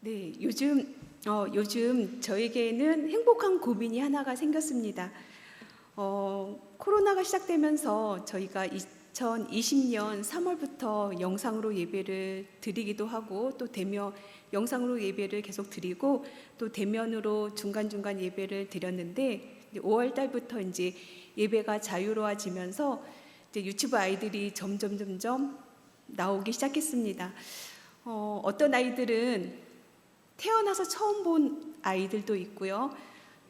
네, 요즘 저에게는 행복한 고민이 하나가 생겼습니다. 코로나가 시작되면서 저희가 2020년 3월부터 영상으로 예배를 드리기도 하고 또 대면 영상으로 예배를 계속 드리고 또 대면으로 중간중간 예배를 드렸는데 5월 달부터 이제 예배가 자유로워지면서 이제 유튜브 아이들이 점점 나오기 시작했습니다. 어떤 아이들은 태어나서 처음 본 아이들도 있고요.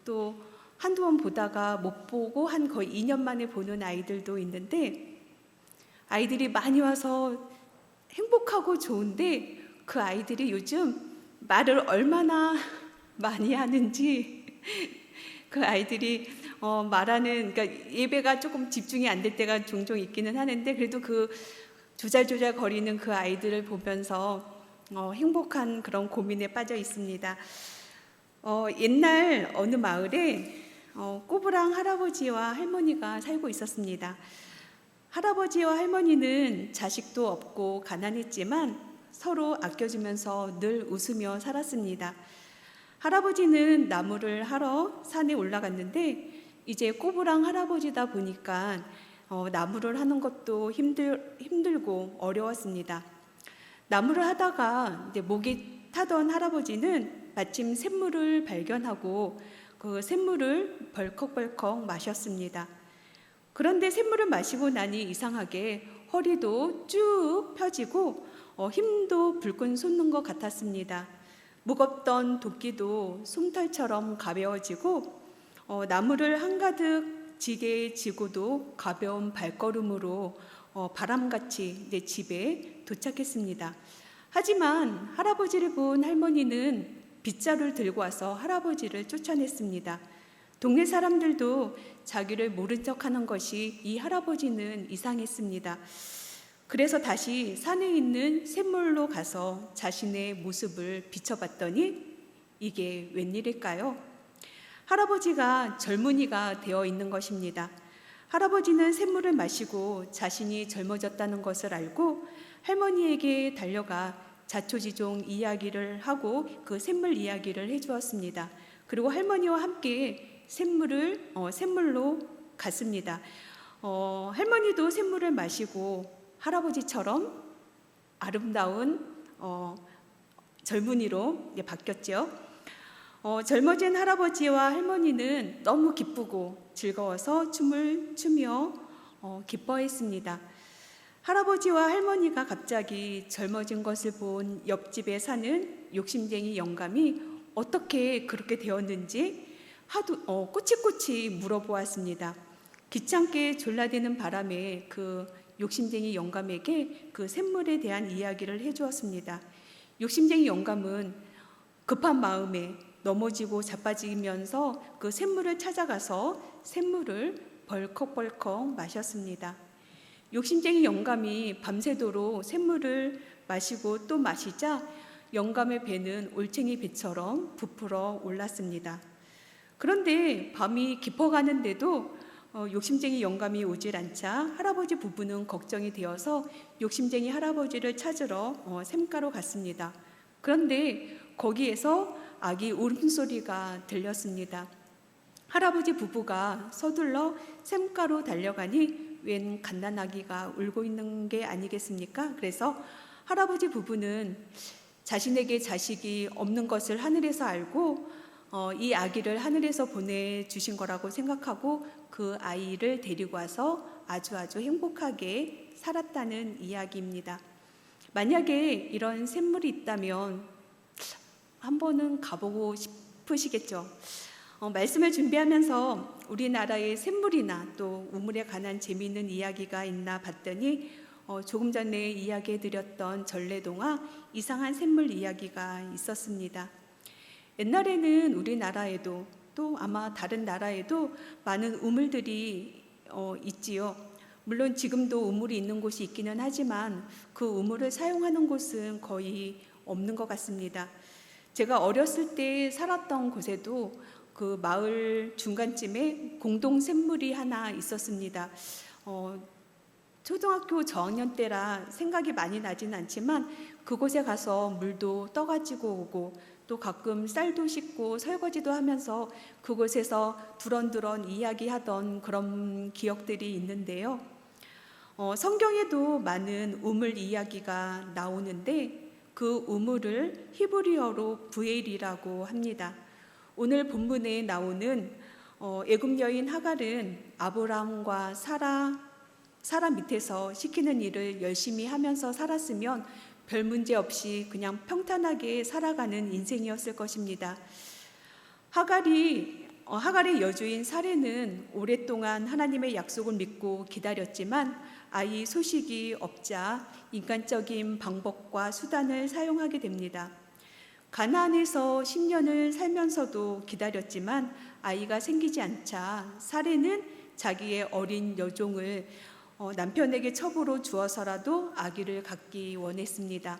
또 한두 번 보다가 못 보고 한 거의 2년 만에 보는 아이들도 있는데 아이들이 많이 와서 행복하고 좋은데 그 아이들이 요즘 말을 얼마나 많이 하는지 그 아이들이 말하는 그러니까 예배가 조금 집중이 안 될 때가 종종 있기는 하는데 그래도 그 조잘조잘 거리는 그 아이들을 보면서 행복한 그런 고민에 빠져 있습니다. 옛날 어느 마을에 꼬부랑 할아버지와 할머니가 살고 있었습니다. 할아버지와 할머니는 자식도 없고 가난했지만 서로 아껴주면서 늘 웃으며 살았습니다. 할아버지는 나무를 하러 산에 올라갔는데 이제 꼬부랑 할아버지다 보니까 나무를 하는 것도 힘들고 어려웠습니다. 나무를 하다가 이제 목이 타던 할아버지는 마침 샘물을 발견하고 그 샘물을 벌컥벌컥 마셨습니다. 그런데 샘물을 마시고 나니 이상하게 허리도 쭉 펴지고 힘도 불끈 솟는 것 같았습니다. 무겁던 도끼도 솜털처럼 가벼워지고 나무를 한가득 지게 지고도 가벼운 발걸음으로 바람같이 이제 집에 도착했습니다. 하지만 할아버지를 본 할머니는 빗자루를 들고 와서 할아버지를 쫓아냈습니다. 동네 사람들도 자기를 모른 척하는 것이 이 할아버지는 이상했습니다. 그래서 다시 산에 있는 샘물로 가서 자신의 모습을 비춰봤더니 이게 웬일일까요? 할아버지가 젊은이가 되어 있는 것입니다. 할아버지는 샘물을 마시고 자신이 젊어졌다는 것을 알고 할머니에게 달려가 자초지종 이야기를 하고 그 샘물 이야기를 해주었습니다. 그리고 할머니와 함께 샘물로 갔습니다. 할머니도 샘물을 마시고 할아버지처럼 아름다운 젊은이로 바뀌었죠. 젊어진 할아버지와 할머니는 너무 기쁘고 즐거워서 춤을 추며 기뻐했습니다. 할아버지와 할머니가 갑자기 젊어진 것을 본 옆집에 사는 욕심쟁이 영감이 어떻게 그렇게 되었는지 하도 꼬치꼬치 물어보았습니다. 귀찮게 졸라대는 바람에 그 욕심쟁이 영감에게 그 샘물에 대한 이야기를 해주었습니다. 욕심쟁이 영감은 급한 마음에 넘어지고 자빠지면서 그 샘물을 찾아가서 샘물을 벌컥벌컥 마셨습니다. 욕심쟁이 영감이 밤새도록 샘물을 마시고 또 마시자 영감의 배는 올챙이 배처럼 부풀어 올랐습니다. 그런데 밤이 깊어가는데도 욕심쟁이 영감이 오질 않자 할아버지 부부는 걱정이 되어서 욕심쟁이 할아버지를 찾으러 샘가로 갔습니다. 그런데 거기에서 아기 울음소리가 들렸습니다. 할아버지 부부가 서둘러 샘가로 달려가니 웬 갓난아기가 울고 있는 게 아니겠습니까? 그래서 할아버지 부부는 자신에게 자식이 없는 것을 하늘에서 알고 이 아기를 하늘에서 보내주신 거라고 생각하고 그 아이를 데리고 와서 아주 행복하게 살았다는 이야기입니다. 만약에 이런 샘물이 있다면 한 번은 가보고 싶으시겠죠. 말씀을 준비하면서 우리나라의 샘물이나 또 우물에 관한 재미있는 이야기가 있나 봤더니 조금 전에 이야기해드렸던 전래동화 이상한 샘물 이야기가 있었습니다. 옛날에는 우리나라에도 또 아마 다른 나라에도 많은 우물들이 있지요. 물론 지금도 우물이 있는 곳이 있기는 하지만 그 우물을 사용하는 곳은 거의 없는 것 같습니다. 제가 어렸을 때 살았던 곳에도 그 마을 중간쯤에 공동 샘물이 하나 있었습니다. 초등학교 저학년 때라 생각이 많이 나진 않지만 그곳에 가서 물도 떠가지고 오고 또 가끔 쌀도 씻고 설거지도 하면서 그곳에서 두런두런 이야기하던 그런 기억들이 있는데요. 성경에도 많은 우물 이야기가 나오는데 그 우물을 히브리어로 부엘이라고 합니다. 오늘 본문에 나오는 애굽 여인 하갈은 아브라함과 사라 밑에서 시키는 일을 열심히 하면서 살았으면 별 문제 없이 그냥 평탄하게 살아가는 인생이었을 것입니다. 하갈의 여주인 사레는 오랫동안 하나님의 약속을 믿고 기다렸지만 아이 소식이 없자 인간적인 방법과 수단을 사용하게 됩니다. 가나안에서 10년을 살면서도 기다렸지만 아이가 생기지 않자 사레는 자기의 어린 여종을 남편에게 첩으로 주어서라도 아기를 갖기 원했습니다.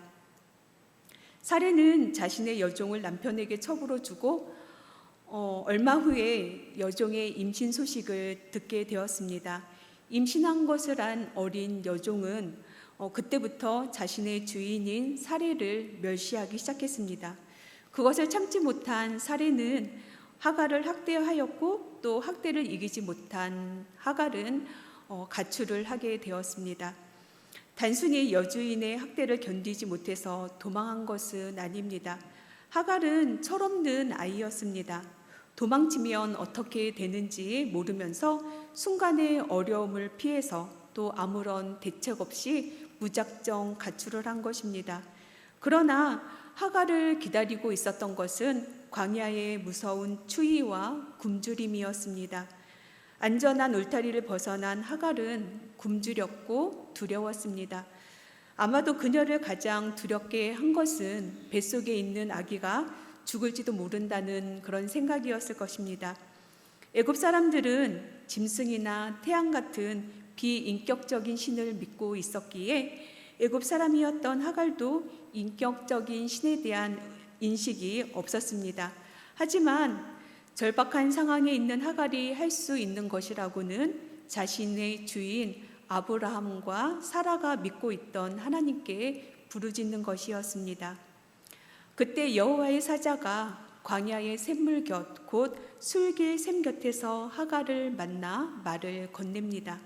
사레는 자신의 여종을 남편에게 첩으로 주고 얼마 후에 여종의 임신 소식을 듣게 되었습니다. 임신한 것을 안 어린 여종은 그때부터 자신의 주인인 사레를 멸시하기 시작했습니다. 그것을 참지 못한 사레는 하갈을 학대하였고 또 학대를 이기지 못한 하갈은 가출을 하게 되었습니다. 단순히 여주인의 학대를 견디지 못해서 도망한 것은 아닙니다. 하갈은 철없는 아이였습니다. 도망치면 어떻게 되는지 모르면서 순간의 어려움을 피해서 또 아무런 대책 없이 무작정 가출을 한 것입니다. 그러나 하갈을 기다리고 있었던 것은 광야의 무서운 추위와 굶주림이었습니다. 안전한 울타리를 벗어난 하갈은 굶주렸고 두려웠습니다. 아마도 그녀를 가장 두렵게 한 것은 뱃속에 있는 아기가 죽을지도 모른다는 그런 생각이었을 것입니다. 애굽 사람들은 짐승이나 태양 같은 비인격적인 신을 믿고 있었기에 애굽 사람이었던 하갈도 인격적인 신에 대한 인식이 없었습니다. 하지만 절박한 상황에 있는 하갈이 할 수 있는 것이라고는 자신의 주인 아브라함과 사라가 믿고 있던 하나님께 부르짖는 것이었습니다. 그때 여호와의 사자가 광야의 샘물 곁 곧 술길 샘 곁에서 하갈을 만나 말을 건넵니다.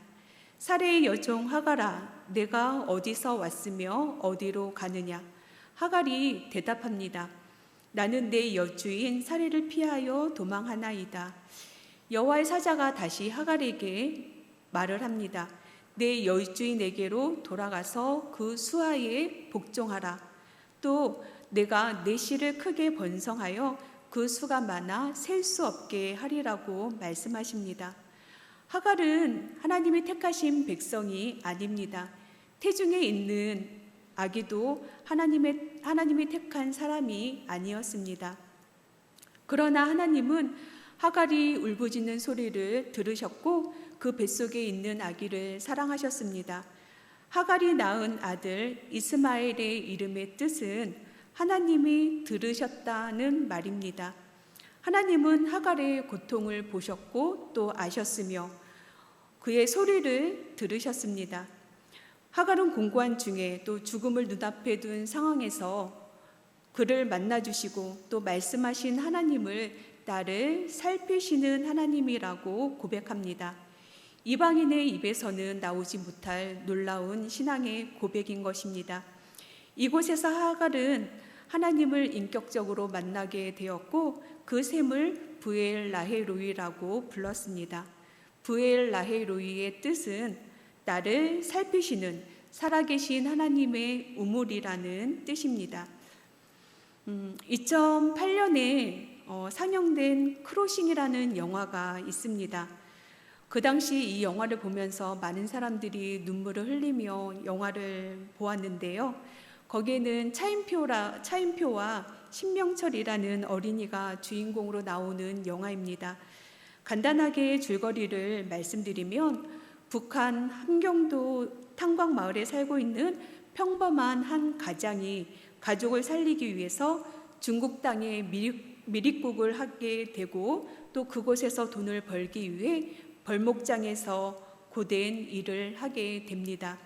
사레의 여종 하갈아, 내가 어디서 왔으며 어디로 가느냐? 하갈이 대답합니다. 나는 내 여주인 사레를 피하여 도망하나이다. 여호와의 사자가 다시 하갈에게 말을 합니다. 내 여주인에게로 돌아가서 그 수하에 복종하라. 또 내가 내 씨를 크게 번성하여 그 수가 많아 셀 수 없게 하리라고 말씀하십니다. 하갈은 하나님이 택하신 백성이 아닙니다. 태중에 있는 아기도 하나님이 택한 사람이 아니었습니다. 그러나 하나님은 하갈이 울부짖는 소리를 들으셨고 그 뱃속에 있는 아기를 사랑하셨습니다. 하갈이 낳은 아들 이스마엘의 이름의 뜻은 하나님이 들으셨다는 말입니다. 하나님은 하갈의 고통을 보셨고 또 아셨으며 그의 소리를 들으셨습니다. 하갈은 공고한 중에 또 죽음을 눈앞에 둔 상황에서 그를 만나주시고 또 말씀하신 하나님을 나를 살피시는 하나님이라고 고백합니다. 이방인의 입에서는 나오지 못할 놀라운 신앙의 고백인 것입니다. 이곳에서 하갈은 하나님을 인격적으로 만나게 되었고 그 샘을 부엘 라헤로이라고 불렀습니다. 부엘 라헤로이의 뜻은 나를 살피시는 살아계신 하나님의 우물이라는 뜻입니다. 2008년에 상영된 크로싱이라는 영화가 있습니다. 그 당시 이 영화를 보면서 많은 사람들이 눈물을 흘리며 영화를 보았는데요. 거기에는 차인표와 신명철이라는 어린이가 주인공으로 나오는 영화입니다. 간단하게 줄거리를 말씀드리면 북한 함경도 탄광마을에 살고 있는 평범한 한 가장이 가족을 살리기 위해서 중국 땅에 밀입국을 하게 되고 또 그곳에서 돈을 벌기 위해 벌목장에서 고된 일을 하게 됩니다.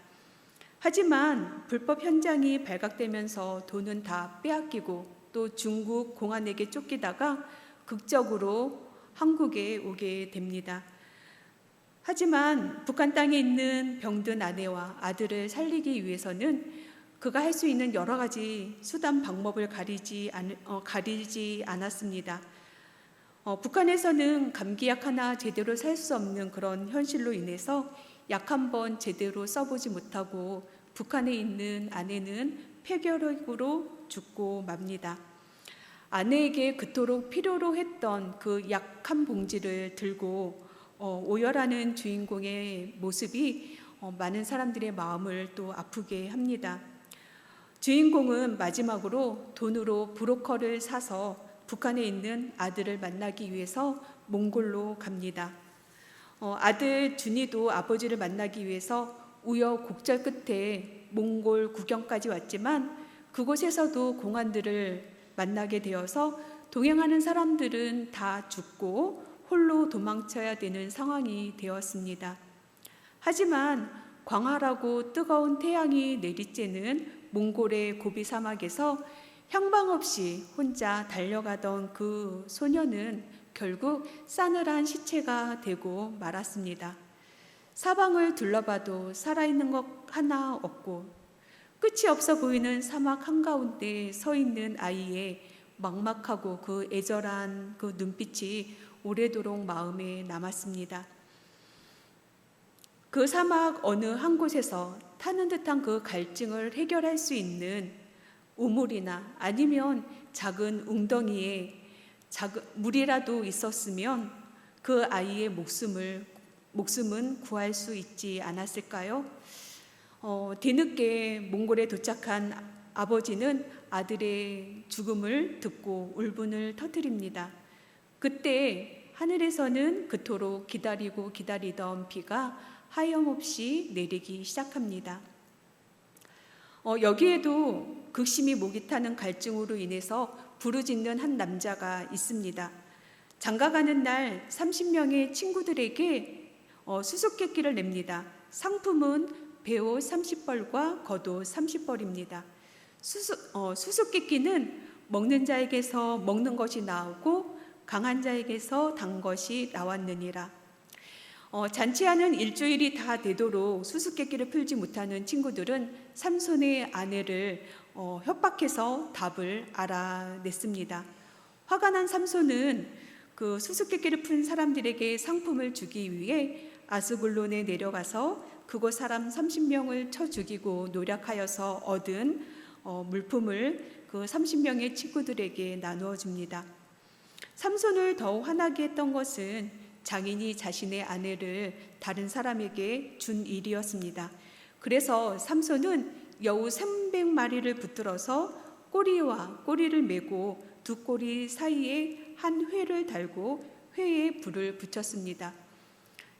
하지만 불법 현장이 발각되면서 돈은 다 빼앗기고 또 중국 공안에게 쫓기다가 극적으로 한국에 오게 됩니다. 하지만 북한 땅에 있는 병든 아내와 아들을 살리기 위해서는 그가 할 수 있는 여러 가지 수단 방법을 가리지 않았습니다. 북한에서는 감기약 하나 제대로 살 수 없는 그런 현실로 인해서 약 한 번 제대로 써보지 못하고 북한에 있는 아내는 폐결핵으로 죽고 맙니다. 아내에게 그토록 필요로 했던 그 약 한 봉지를 들고 오열하는 주인공의 모습이 많은 사람들의 마음을 또 아프게 합니다. 주인공은 마지막으로 돈으로 브로커를 사서 북한에 있는 아들을 만나기 위해서 몽골로 갑니다. 아들 준이도 아버지를 만나기 위해서 우여곡절 끝에 몽골 국경까지 왔지만 그곳에서도 공안들을 만나게 되어서 동행하는 사람들은 다 죽고 홀로 도망쳐야 되는 상황이 되었습니다. 하지만 광활하고 뜨거운 태양이 내리쬐는 몽골의 고비 사막에서 향방 없이 혼자 달려가던 그 소녀는 결국 싸늘한 시체가 되고 말았습니다. 사방을 둘러봐도 살아있는 것 하나 없고 끝이 없어 보이는 사막 한가운데 서 있는 아이의 막막하고 그 애절한 그 눈빛이 오래도록 마음에 남았습니다. 그 사막 어느 한 곳에서 타는 듯한 그 갈증을 해결할 수 있는 우물이나 아니면 작은 웅덩이에 물이라도 있었으면 그 아이의 목숨은 구할 수 있지 않았을까요? 뒤늦게 몽골에 도착한 아버지는 아들의 죽음을 듣고 울분을 터뜨립니다. 그때 하늘에서는 그토록 기다리던 비가 하염없이 내리기 시작합니다. 여기에도 극심히 목이 타는 갈증으로 인해서 부르짖는 한 남자가 있습니다. 장가가는 날 30명의 친구들에게 수수께끼를 냅니다. 상품은 베옷 30벌과 겉옷 30벌입니다. 수수께끼는 먹는 자에게서 먹는 것이 나오고 강한 자에게서 단 것이 나왔느니라. 잔치하는 일주일이 다 되도록 수수께끼를 풀지 못하는 친구들은 삼손의 아내를 협박해서 답을 알아냈습니다. 화가 난 삼손은 그 수수께끼를 푼 사람들에게 상품을 주기 위해 아스글론에 내려가서 그곳 사람 30명을 쳐 죽이고 노력하여서 얻은 물품을 그 30명의 친구들에게 나누어 줍니다. 삼손을 더욱 화나게 했던 것은 장인이 자신의 아내를 다른 사람에게 준 일이었습니다. 그래서 삼손은 여우 300마리를 붙들어서 꼬리와 꼬리를 메고 두 꼬리 사이에 한 회를 달고 회에 불을 붙였습니다.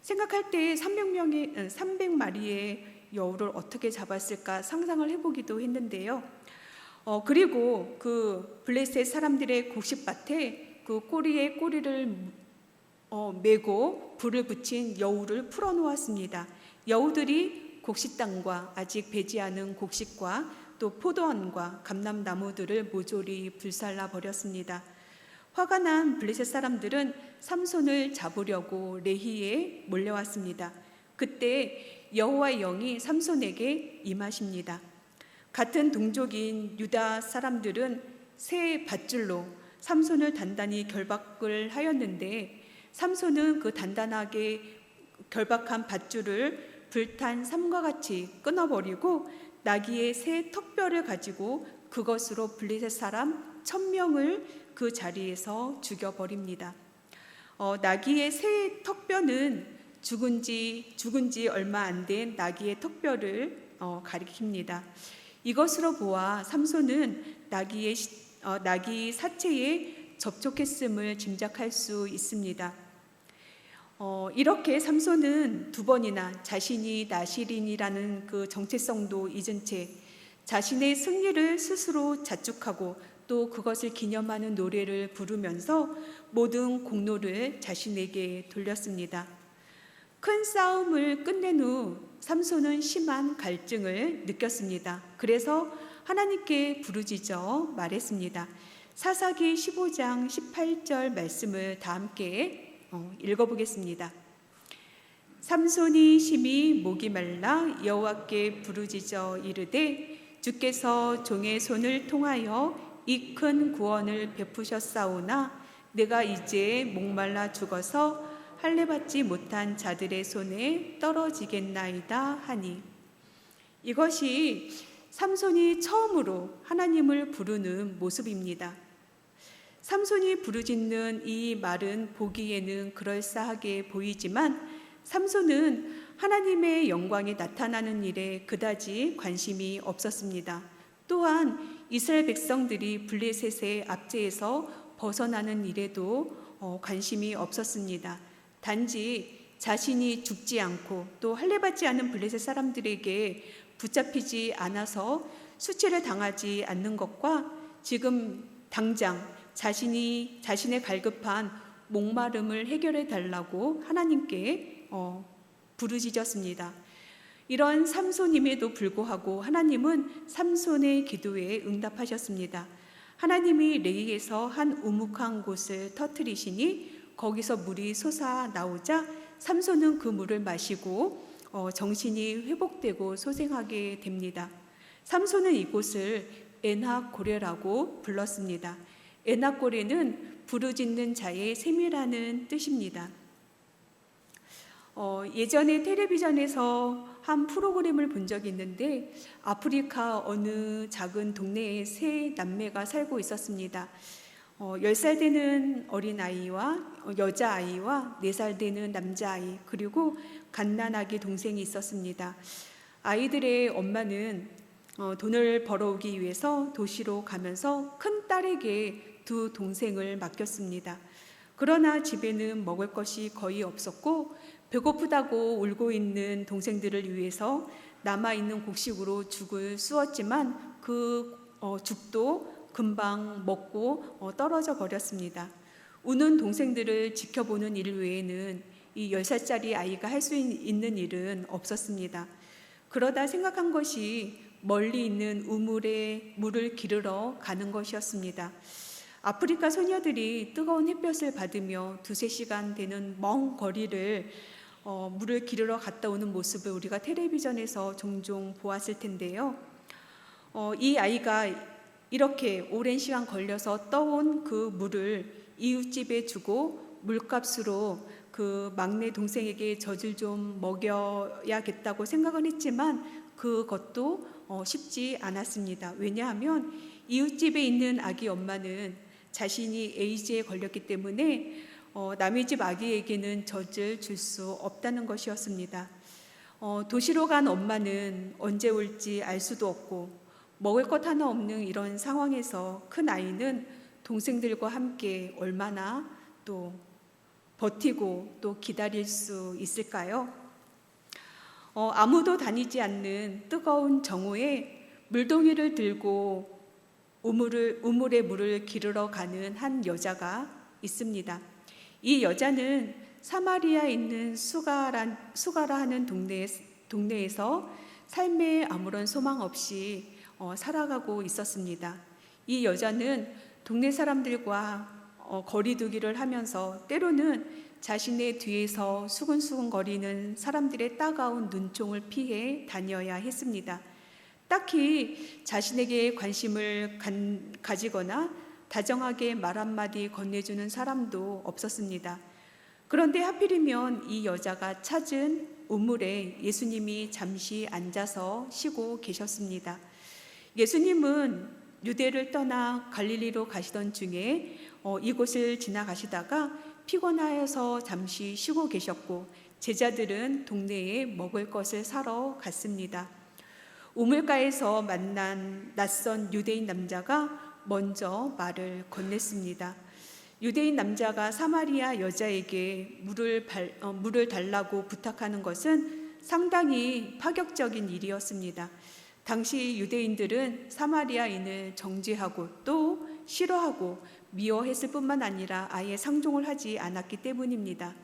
생각할 때 300마리의 여우를 어떻게 잡았을까 상상을 해보기도 했는데요. 그리고 그 블레셋 사람들의 곡식밭에 그 꼬리에 꼬리를 메고 불을 붙인 여우를 풀어놓았습니다. 여우들이 곡식 땅과 아직 배지 않은 곡식과 또 포도원과 감람나무들을 모조리 불살라 버렸습니다. 화가 난 블레셋 사람들은 삼손을 잡으려고 레히에 몰려왔습니다. 그때 여호와의 영이 삼손에게 임하십니다. 같은 동족인 유다 사람들은 새 밧줄로 삼손을 단단히 결박을 하였는데 삼손은 그 단단하게 결박한 밧줄을 불탄 삼과 같이 끊어버리고 나귀의 새 턱뼈를 가지고 그것으로 블레셋 사람 1000명을 그 자리에서 죽여버립니다. 나귀의 새 턱뼈는 죽은 지 얼마 안 된 나귀의 턱뼈를 가리킵니다. 이것으로 보아 삼손은 나귀 사체에 접촉했음을 짐작할 수 있습니다. 이렇게 삼손은 두 번이나 자신이 나실인이라는 그 정체성도 잊은 채 자신의 승리를 스스로 자축하고 또 그것을 기념하는 노래를 부르면서 모든 공로를 자신에게 돌렸습니다. 큰 싸움을 끝낸 후 삼손은 심한 갈증을 느꼈습니다. 그래서 하나님께 부르짖어 말했습니다. 사사기 15장 18절 말씀을 다 함께 읽어보겠습니다. 삼손이 심히 목이 말라 여호와께 부르짖어 이르되 주께서 종의 손을 통하여 이 큰 구원을 베푸셨사오나 내가 이제 목말라 죽어서 할례받지 못한 자들의 손에 떨어지겠나이다 하니, 이것이 삼손이 처음으로 하나님을 부르는 모습입니다. 삼손이 부르짖는 이 말은 보기에는 그럴싸하게 보이지만 삼손은 하나님의 영광이 나타나는 일에 그다지 관심이 없었습니다. 또한 이스라엘 백성들이 블레셋의 압제에서 벗어나는 일에도 관심이 없었습니다. 단지 자신이 죽지 않고 또 할례받지 않은 블레셋 사람들에게 붙잡히지 않아서 수치를 당하지 않는 것과 지금 당장 자신의 갈급한 목마름을 해결해 달라고 하나님께 부르짖었습니다. 이런 삼손임에도 불구하고 하나님은 삼손의 기도에 응답하셨습니다. 하나님이 레이에서 한 우묵한 곳을 터뜨리시니 거기서 물이 솟아 나오자 삼손은 그 물을 마시고 정신이 회복되고 소생하게 됩니다. 삼손은 이곳을 엔하고레라고 불렀습니다. 엔하고레는 부르짖는 자의 셈이라는 뜻입니다. 예전에 텔레비전에서 한 프로그램을 본 적이 있는데 아프리카 어느 작은 동네에 세 남매가 살고 있었습니다. 10살 되는 어린아이와 여자아이와 4살 되는 남자아이, 그리고 갓난아기 동생이 있었습니다. 아이들의 엄마는 돈을 벌어오기 위해서 도시로 가면서 큰 딸에게 두 동생을 맡겼습니다. 그러나 집에는 먹을 것이 거의 없었고 배고프다고 울고 있는 동생들을 위해서 남아있는 곡식으로 죽을 쑤었지만 그 죽도 금방 먹고 떨어져 버렸습니다. 우는 동생들을 지켜보는 일 외에는 이 10살짜리 아이가 할 수 있는 일은 없었습니다. 그러다 생각한 것이 멀리 있는 우물에 물을 기르러 가는 것이었습니다. 아프리카 소녀들이 뜨거운 햇볕을 받으며 2-3시간 되는 먼 거리를 물을 기르러 갔다 오는 모습을 우리가 텔레비전에서 종종 보았을 텐데요. 이 아이가 이렇게 오랜 시간 걸려서 떠온 그 물을 이웃집에 주고 물값으로 그 막내 동생에게 젖을 좀 먹여야겠다고 생각은 했지만 그것도 쉽지 않았습니다. 왜냐하면 이웃집에 있는 아기 엄마는 자신이 에이즈에 걸렸기 때문에 남의 집 아기에게는 젖을 줄 수 없다는 것이었습니다. 도시로 간 엄마는 언제 올지 알 수도 없고 먹을 것 하나 없는 이런 상황에서 큰 아이는 동생들과 함께 얼마나 또 버티고 또 기다릴 수 있을까요? 아무도 다니지 않는 뜨거운 정오에 물동이를 들고 우물에 물을 기르러 가는 한 여자가 있습니다. 이 여자는 사마리아에 있는 수가라 하는 동네에서 삶에 아무런 소망 없이 살아가고 있었습니다. 이 여자는 동네 사람들과 거리두기를 하면서 때로는 자신의 뒤에서 수근수근 거리는 사람들의 따가운 눈총을 피해 다녀야 했습니다. 딱히 자신에게 관심을 가지거나 다정하게 말 한마디 건네주는 사람도 없었습니다. 그런데 하필이면 이 여자가 찾은 우물에 예수님이 잠시 앉아서 쉬고 계셨습니다. 예수님은 유대를 떠나 갈릴리로 가시던 중에 이곳을 지나가시다가 피곤하여서 잠시 쉬고 계셨고 제자들은 동네에 먹을 것을 사러 갔습니다. 우물가에서 만난 낯선 유대인 남자가 먼저 말을 건넸습니다. 유대인 남자가 사마리아 여자에게 물을 달라고 부탁하는 것은 상당히 파격적인 일이었습니다. 당시 유대인들은 사마리아인을 정죄하고 또 싫어하고 미워했을 뿐만 아니라 아예 상종을 하지 않았기 때문입니다.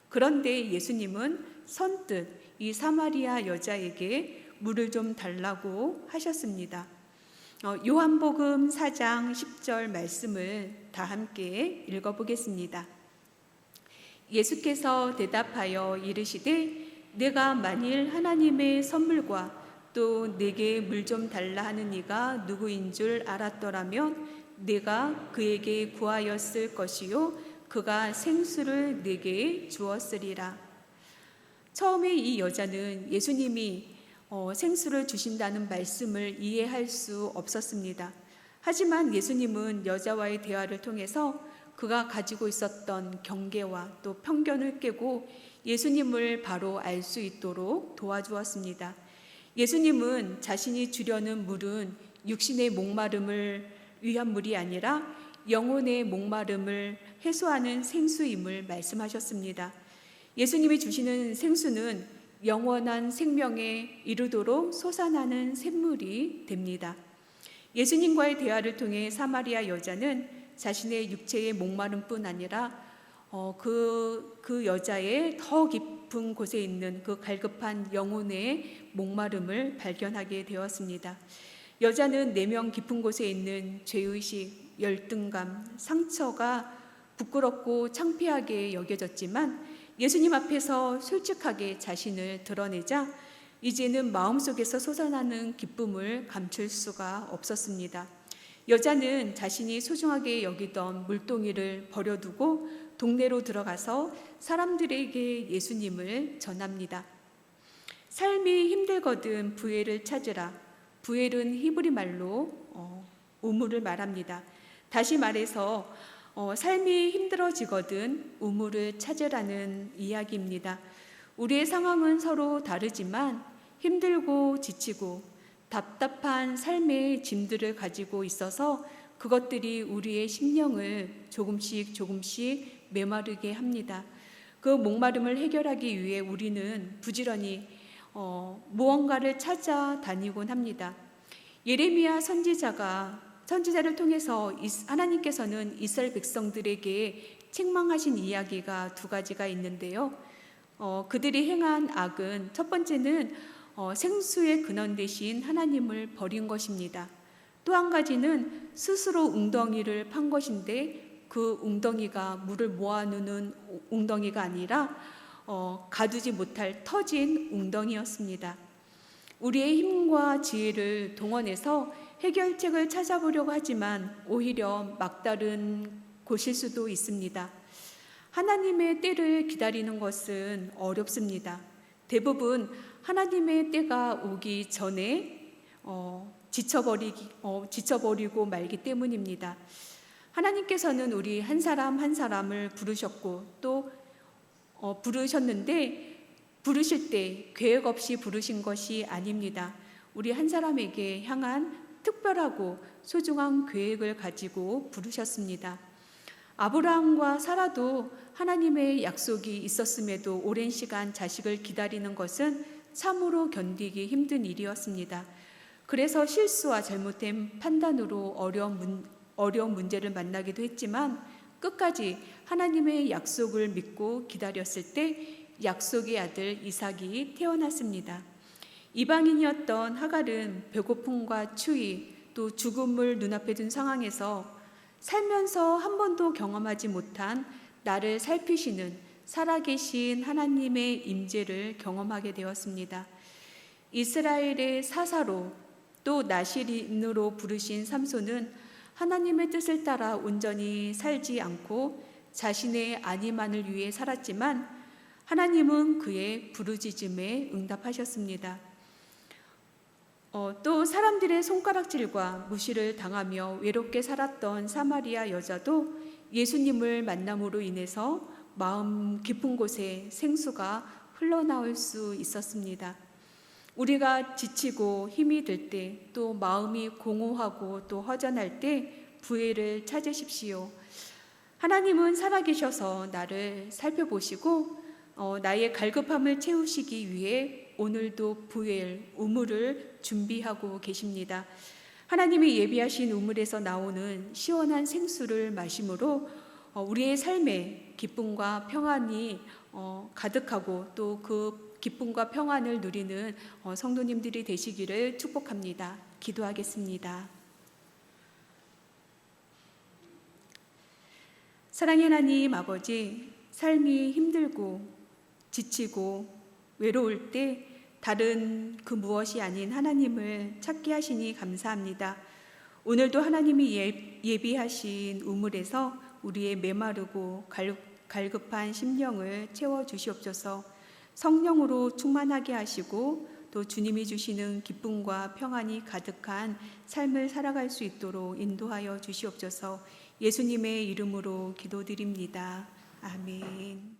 그런데 예수님은 선뜻 이 사마리아 여자에게 물을 좀 달라고 하셨습니다. 요한복음 4장 10절 말씀을 다 함께 읽어보겠습니다. 예수께서 대답하여 이르시되 내가 만일 하나님의 선물과 또 내게 물 좀 달라 하는 이가 누구인 줄 알았더라면 내가 그에게 구하였을 것이요 그가 생수를 내게 주었으리라. 처음에 이 여자는 예수님이 생수를 주신다는 말씀을 이해할 수 없었습니다. 하지만 예수님은 여자와의 대화를 통해서 그가 가지고 있었던 경계와 또 편견을 깨고 예수님을 바로 알 수 있도록 도와주었습니다. 예수님은 자신이 주려는 물은 육신의 목마름을 위한 물이 아니라 영혼의 목마름을 해소하는 생수임을 말씀하셨습니다. 예수님이 주시는 생수는 영원한 생명에 이르도록 솟아나는 샘물이 됩니다. 예수님과의 대화를 통해 사마리아 여자는 자신의 육체의 목마름뿐 아니라 그 여자의 더 깊은 곳에 있는 그 갈급한 영혼의 목마름을 발견하게 되었습니다. 여자는 내면 깊은 곳에 있는 죄의식, 열등감, 상처가 부끄럽고 창피하게 여겨졌지만 예수님 앞에서 솔직하게 자신을 드러내자 이제는 마음속에서 솟아나는 기쁨을 감출 수가 없었습니다. 여자는 자신이 소중하게 여기던 물동이를 버려두고 동네로 들어가서 사람들에게 예수님을 전합니다. 삶이 힘들거든 부엘을 찾으라. 부엘은 히브리 말로 우물을 말합니다. 다시 말해서 삶이 힘들어지거든 우물을 찾으라는 이야기입니다. 우리의 상황은 서로 다르지만 힘들고 지치고 답답한 삶의 짐들을 가지고 있어서 그것들이 우리의 심령을 조금씩 메마르게 합니다. 그 목마름을 해결하기 위해 우리는 부지런히 무언가를 찾아다니곤 합니다. 예레미야 선지자를 통해서 하나님께서는 이스라엘 백성들에게 책망하신 이야기가 두 가지가 있는데요. 그들이 행한 악은 첫 번째는 생수의 근원 대신 하나님을 버린 것입니다. 또 한 가지는 스스로 웅덩이를 판 것인데 그 웅덩이가 물을 모아놓는 웅덩이가 아니라 가두지 못할 터진 웅덩이였습니다. 우리의 힘과 지혜를 동원해서 해결책을 찾아보려고 하지만 오히려 막다른 곳일 수도 있습니다. 하나님의 때를 기다리는 것은 어렵습니다. 대부분 하나님의 때가 오기 전에 지쳐버리고 말기 때문입니다. 하나님께서는 우리 한 사람 한 사람을 부르셨고 또 부르셨는데 부르실 때 계획 없이 부르신 것이 아닙니다. 우리 한 사람에게 향한 특별하고 소중한 계획을 가지고 부르셨습니다. 아브라함과 사라도 하나님의 약속이 있었음에도 오랜 시간 자식을 기다리는 것은 참으로 견디기 힘든 일이었습니다. 그래서 실수와 잘못된 판단으로 어려운 문제를 만나기도 했지만 끝까지 하나님의 약속을 믿고 기다렸을 때 약속의 아들 이삭이 태어났습니다. 이방인이었던 하갈은 배고픔과 추위 또 죽음을 눈앞에 둔 상황에서 살면서 한 번도 경험하지 못한 나를 살피시는 살아계신 하나님의 임재를 경험하게 되었습니다. 이스라엘의 사사로 또 나실인으로 부르신 삼손은 하나님의 뜻을 따라 온전히 살지 않고 자신의 안위만을 위해 살았지만 하나님은 그의 부르짖음에 응답하셨습니다. 또 사람들의 손가락질과 무시를 당하며 외롭게 살았던 사마리아 여자도 예수님을 만남으로 인해서 마음 깊은 곳에 생수가 흘러나올 수 있었습니다. 우리가 지치고 힘이 들 때, 또 마음이 공허하고 또 허전할 때 부엘을 찾으십시오. 하나님은 살아계셔서 나를 살펴보시고 나의 갈급함을 채우시기 위해 오늘도 부엘, 우물을 준비하고 계십니다. 하나님이 예비하신 우물에서 나오는 시원한 생수를 마심으로 우리의 삶에 기쁨과 평안이 가득하고 또 그 기쁨과 평안을 누리는 성도님들이 되시기를 축복합니다. 기도하겠습니다. 사랑의 하나님 아버지, 삶이 힘들고 지치고 외로울 때 다른 그 무엇이 아닌 하나님을 찾게 하시니 감사합니다. 오늘도 하나님이 예비하신 우물에서 우리의 메마르고 갈급한 심령을 채워주시옵소서. 성령으로 충만하게 하시고 또 주님이 주시는 기쁨과 평안이 가득한 삶을 살아갈 수 있도록 인도하여 주시옵소서. 예수님의 이름으로 기도드립니다. 아멘.